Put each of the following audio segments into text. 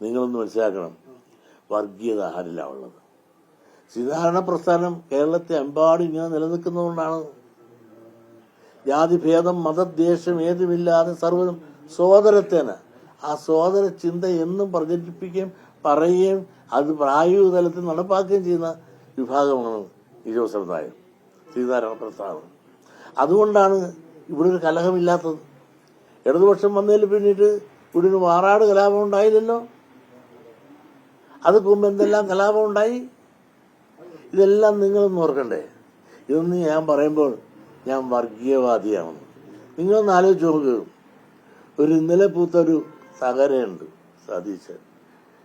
നിങ്ങളൊന്ന് മനസ്സിലാക്കണം, വർഗീയത ആരിലാണ് ഉള്ളത്? ശ്രീനാരായണ പ്രസ്ഥാനം കേരളത്തെ എമ്പാടും ഇങ്ങനെ നിലനിൽക്കുന്നതുകൊണ്ടാണ്. ജാതിഭേദം മതദ്വേഷം ഏതുമില്ലാതെ സർവ്വതും സോദരത്തേന, ആ സോദര ചിന്ത എന്നും പ്രചരിപ്പിക്കുകയും പറയുകയും അത് പ്രായോഗിക തലത്തിൽ നടപ്പാക്കുകയും ചെയ്യുന്ന വിഭാഗമാണ് ഈഴവ സമുദായം, ശ്രീനാരായണ പ്രസ്ഥാനം. അതുകൊണ്ടാണ് ഇവിടെ ഒരു കലഹമില്ലാത്തത്. ഇടതുപക്ഷം വന്നതിൽ പിന്നീട് ഇവിടെ ഒരു മാറാട് കലാപം ഉണ്ടായില്ലല്ലോ. അത് മുമ്പ് എന്തെല്ലാം കലാപം ഉണ്ടായി? ഇതെല്ലാം നിങ്ങളൊന്ന് ഓർക്കണ്ടേ. ഇതൊന്നും ഞാൻ പറയുമ്പോൾ ഞാൻ വർഗീയവാദിയാണെന്ന് നിങ്ങളൊന്ന് ആലോചിച്ച് നോക്കുക. ഒരു ഇന്നലെ പൂത്തൊരു തകരയുണ്ട് സതീശൻ,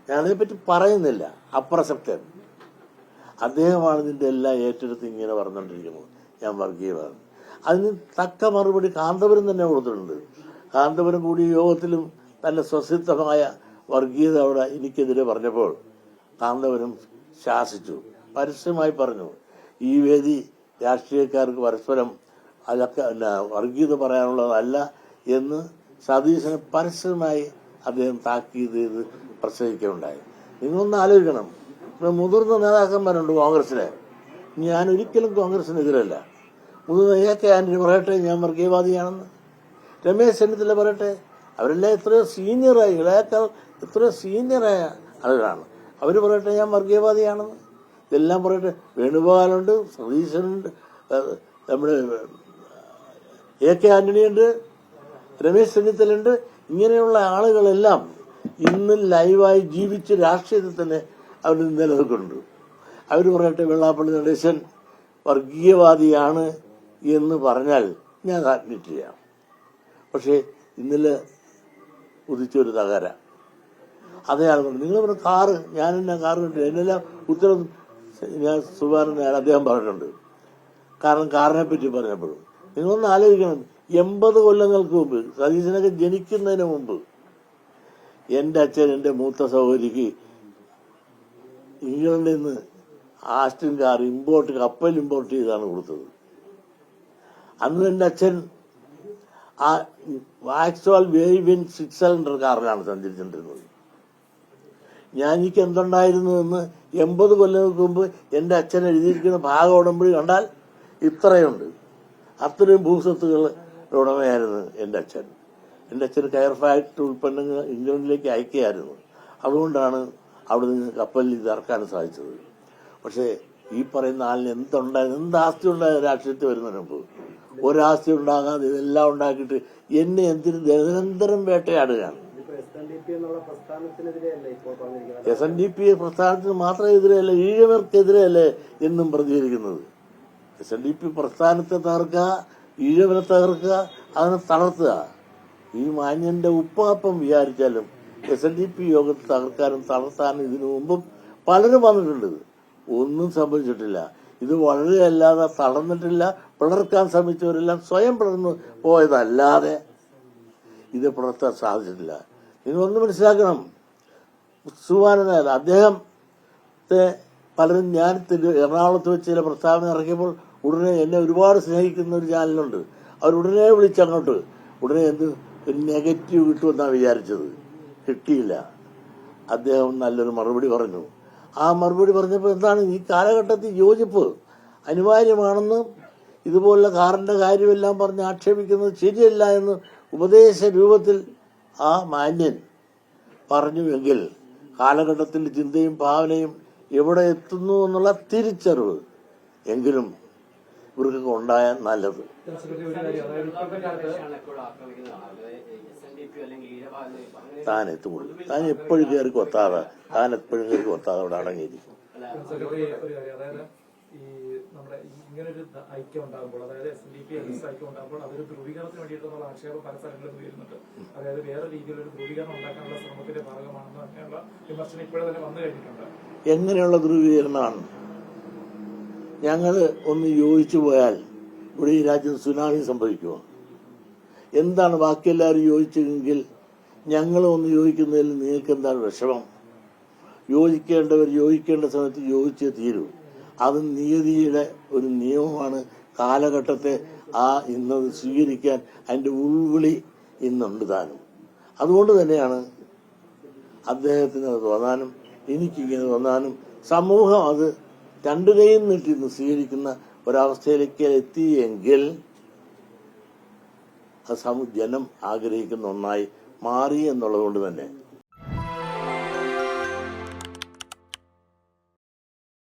ഞാനതിനെപ്പറ്റി പറയുന്നില്ല, അപ്രസക്തൻ. അദ്ദേഹമാണ് ഇതിൻ്റെ എല്ലാം ഏറ്റെടുത്ത് ഇങ്ങനെ പറഞ്ഞുകൊണ്ടിരിക്കുന്നത് ഞാൻ വർഗീയവാദം. അതിന് തക്ക മറുപടി കാന്തപുരം തന്നെ കൊടുത്തിട്ടുണ്ട്. കാന്തപുരം കൂടി യോഗത്തിലും തന്റെ സ്വസിദ്ധമായ വർഗീയത അവിടെ എനിക്കെതിരെ പറഞ്ഞപ്പോൾ കാന്തപുരം ശാസിച്ചു, പരസ്യമായി പറഞ്ഞു, ഈ വേദി രാഷ്ട്രീയക്കാർക്ക് പരസ്പരം അതൊക്കെ വർഗീയത പറയാനുള്ളതല്ല എന്ന് സതീശന് പരസ്യമായി അദ്ദേഹം താക്കീത് ചെയ്ത് പ്രസംഗിക്കുകയുണ്ടായി. നിങ്ങളൊന്ന് ആലോചിക്കണം, മുതിർന്ന നേതാക്കന്മാരുണ്ട് കോൺഗ്രസിലെ. ഞാൻ ഒരിക്കലും കോൺഗ്രസിനെതിരല്ല. മുതിർന്ന AK ആന്റണി പറയട്ടെ ഞാൻ വർഗീയവാദിയാണെന്ന്, രമേശ് ചെന്നിത്തല പറയട്ടെ, അവരെല്ലാം എത്രയോ സീനിയറായി, ഇളയേക്കാൾ എത്രയോ സീനിയറായ ആളുകളാണ്, അവർ പറയട്ടെ ഞാൻ വർഗീയവാദിയാണെന്ന്. ഇതെല്ലാം പറയട്ടെ. വേണുഗോപാലുണ്ട്, സതീശനുണ്ട്, നമ്മുടെ AK ആന്റണിയുണ്ട്, രമേശ് ചെന്നിത്തലുണ്ട്. ഇങ്ങനെയുള്ള ആളുകളെല്ലാം ഇന്ന് ലൈവായി ജീവിച്ച് രാഷ്ട്രീയത്തിൽ തന്നെ അവർ നിലനിൽക്കുന്നുണ്ട്. അവർ പറയട്ടെ വെള്ളാപ്പള്ളി നടേശൻ വർഗീയവാദിയാണ് എന്ന് പറഞ്ഞാൽ ഞാൻ അഡ്മിറ്റ് ചെയ്യാം. പക്ഷേ ഇന്നലെ ഉദിച്ചൊരു തകര അതേ ആളുകൾ നിങ്ങൾ പറഞ്ഞ കാറ്, ഞാനെന്നെ കാറ് കണ്ടില്ല, എന്നെല്ലാം ഉത്തരം ഞാൻ സുബാരൻ അദ്ദേഹം പറഞ്ഞിട്ടുണ്ട്. കാരണം കാറിനെ പറ്റി പറഞ്ഞപ്പോഴും നിങ്ങളൊന്ന് ആലോചിക്കണം, 80 കൊല്ലങ്ങൾക്ക് മുമ്പ്, സതീശനൊക്കെ ജനിക്കുന്നതിന് മുമ്പ് എൻ്റെ അച്ഛൻ എൻ്റെ മൂത്ത സഹോദരിക്ക് ഇംഗ്ലണ്ടിൽ നിന്ന് ആസ്റ്റിൻ കാർ കപ്പൽ ഇമ്പോർട്ട് ചെയ്താണ് കൊടുത്തത്. അന്ന് എൻ്റെ അച്ഛൻ ആ വാക്സോൾ വേവിൻ 6 സിലിണ്ടർ കാറിലാണ് സഞ്ചരിച്ചിട്ടുണ്ടിരുന്നത്. എനിക്ക് എന്തുണ്ടായിരുന്നു എന്ന് 80 കൊല്ലങ്ങൾക്ക് മുമ്പ് എൻ്റെ അച്ഛൻ എഴുതിയിരിക്കുന്ന ഭാഗം ഉടമ്പടി കണ്ടാൽ ഇത്രയുണ്ട്. അത്രയും ഭൂസ്വത്തുകൾ ഉടമയായിരുന്നു എൻ്റെ അച്ഛൻ. എൻ്റെ അച്ഛൻ കയർ ഫാക്ടറി ഉൽപ്പന്നങ്ങൾ ഇംഗ്ലണ്ടിലേക്ക് അയക്കുകയായിരുന്നു. അതുകൊണ്ടാണ് അവിടെ നിന്ന് കപ്പലിൽ ഇത് ഇറക്കാൻ സാധിച്ചത്. പക്ഷേ ഈ പറയുന്ന ആളിന് എന്താസ്തി ഉണ്ടായത് രാഷ്ട്രീയത്തിൽ വരുന്നതിന് മുമ്പ്? ഒരാസ്തി ഉണ്ടാകാതെ ഇതെല്ലാം ഉണ്ടാക്കിയിട്ട് എന്നെ എന്തിന് നിരന്തരം വേട്ടയാടുകയാണ്. SNDP പ്രസ്ഥാനത്തിന് മാത്രം എതിരെയല്ല, ഈഴവർക്കെതിരെയല്ലേ എന്നും പ്രതികരിക്കുന്നത്. SNDP പ്രസ്ഥാനത്തെ തകർക്കുക, ഈഴവനെ തകർക്കുക, അതിനെ തളർത്തുക. ഈ മാന്യന്റെ ഉപ്പാപ്പം വിചാരിച്ചാലും SNDP യോഗത്തെ തകർക്കാനും തളർത്താനും ഇതിനു മുമ്പും പലരും വന്നിട്ടുണ്ട്. ഒന്നും സംഭവിച്ചിട്ടില്ല. ഇത് വളരെ അല്ലാതെ തളർന്നിട്ടില്ല. പിളർക്കാൻ ശ്രമിച്ചവരെല്ലാം സ്വയം പിളർന്നു പോയതല്ലാതെ ഇത് പിളർത്താൻ സാധിച്ചിട്ടില്ല. നിങ്ങളൊന്ന് മനസ്സിലാക്കണം, സുവാനനായ അദ്ദേഹത്തെ പലരും ഞാൻ എറണാകുളത്ത് വെച്ച് ചില പ്രസ്താവന ഇറക്കിയപ്പോൾ ഉടനെ എന്നെ ഒരുപാട് സ്നേഹിക്കുന്ന ഒരു ചാനലുണ്ട്, അവരുടനെ വിളിച്ചങ്ങോട്ട് ഉടനെ എന്ത് നെഗറ്റീവ് കിട്ടുമെന്നാണ് വിചാരിച്ചത്. കിട്ടിയില്ല. അദ്ദേഹം നല്ലൊരു മറുപടി പറഞ്ഞു. ആ മറുപടി പറഞ്ഞപ്പോൾ എന്താണ്, ഈ കാലഘട്ടത്തിൽ യോജിപ്പ് അനിവാര്യമാണെന്ന്, ഇതുപോലുള്ള കാറിന്റെ കാര്യമെല്ലാം പറഞ്ഞ് ആക്ഷേപിക്കുന്നത് ശരിയല്ല എന്ന് ഉപദേശ രൂപത്തിൽ ആ മാന്യൻ പറഞ്ഞുവെങ്കിൽ കാലഘട്ടത്തിന്റെ ചിന്തയും ഭാവനയും എവിടെ എത്തുന്നു എന്നുള്ള തിരിച്ചറിവ് എങ്കിലും ഇവർക്കൊക്കെ ഉണ്ടായാൽ നല്ലത്. താൻ എത്തുള്ളൂ. താൻ എപ്പോഴും കയറി കൊത്താതെ അവിടെ അടങ്ങിയിരിക്കും. ഈ നമ്മുടെ ഇങ്ങനൊരു ഐക്യം ഉണ്ടാകുമ്പോൾ, അതായത് SNDP ഐക്യം ഉണ്ടാകുമ്പോൾ അതൊരു ധ്രുവീകരണത്തിന് വേണ്ടിയിട്ടുള്ള ആക്ഷേപം പല സ്ഥലങ്ങളിലും വരുന്നുണ്ട്. അതായത് വേറെ രീതിയിലൊരു ധ്രുവീകരണം ഉണ്ടാക്കാനുള്ള ശ്രമത്തിന്റെ ഭാഗമാണെന്ന് തന്നെയുള്ള വിമർശനം ഇപ്പോഴും തന്നെ വന്നു കഴിഞ്ഞിട്ടുണ്ട്. എങ്ങനെയുള്ള ധ്രുവീകരണമാണ്? ഞങ്ങൾ ഒന്ന് യോജിച്ചു പോയാൽ ഇവിടെ ഈ രാജ്യം സുനാമി സംഭവിക്കുമോ? എന്താണ് ബാക്കിയെല്ലാവരും യോജിച്ചെങ്കിൽ ഞങ്ങൾ ഒന്ന് യോജിക്കുന്നതിൽ നിങ്ങൾക്ക് എന്താണ് വിഷമം? യോജിക്കേണ്ടവർ യോജിക്കേണ്ട സമയത്ത് യോജിച്ചേ തീരൂ. അത് നിയതിയുടെ ഒരു നിയമമാണ്. കാലഘട്ടത്തെ ഇന്നത് സ്വീകരിക്കാൻ അതിന്റെ ഉൾവിളി ഇന്നുണ്ട് താനും. അതുകൊണ്ട് തന്നെയാണ് അദ്ദേഹത്തിന് അത് തോന്നാനും എനിക്കിങ്ങനെ തോന്നാനും സമൂഹം അത് രണ്ടു കൈയും നീട്ടി സ്വീകരിക്കുന്ന ഒരവസ്ഥയിലേക്ക് എത്തിയെങ്കിൽ അത് ജനം ആഗ്രഹിക്കുന്ന ഒന്നായി മാറി എന്നുള്ളത് കൊണ്ട് തന്നെ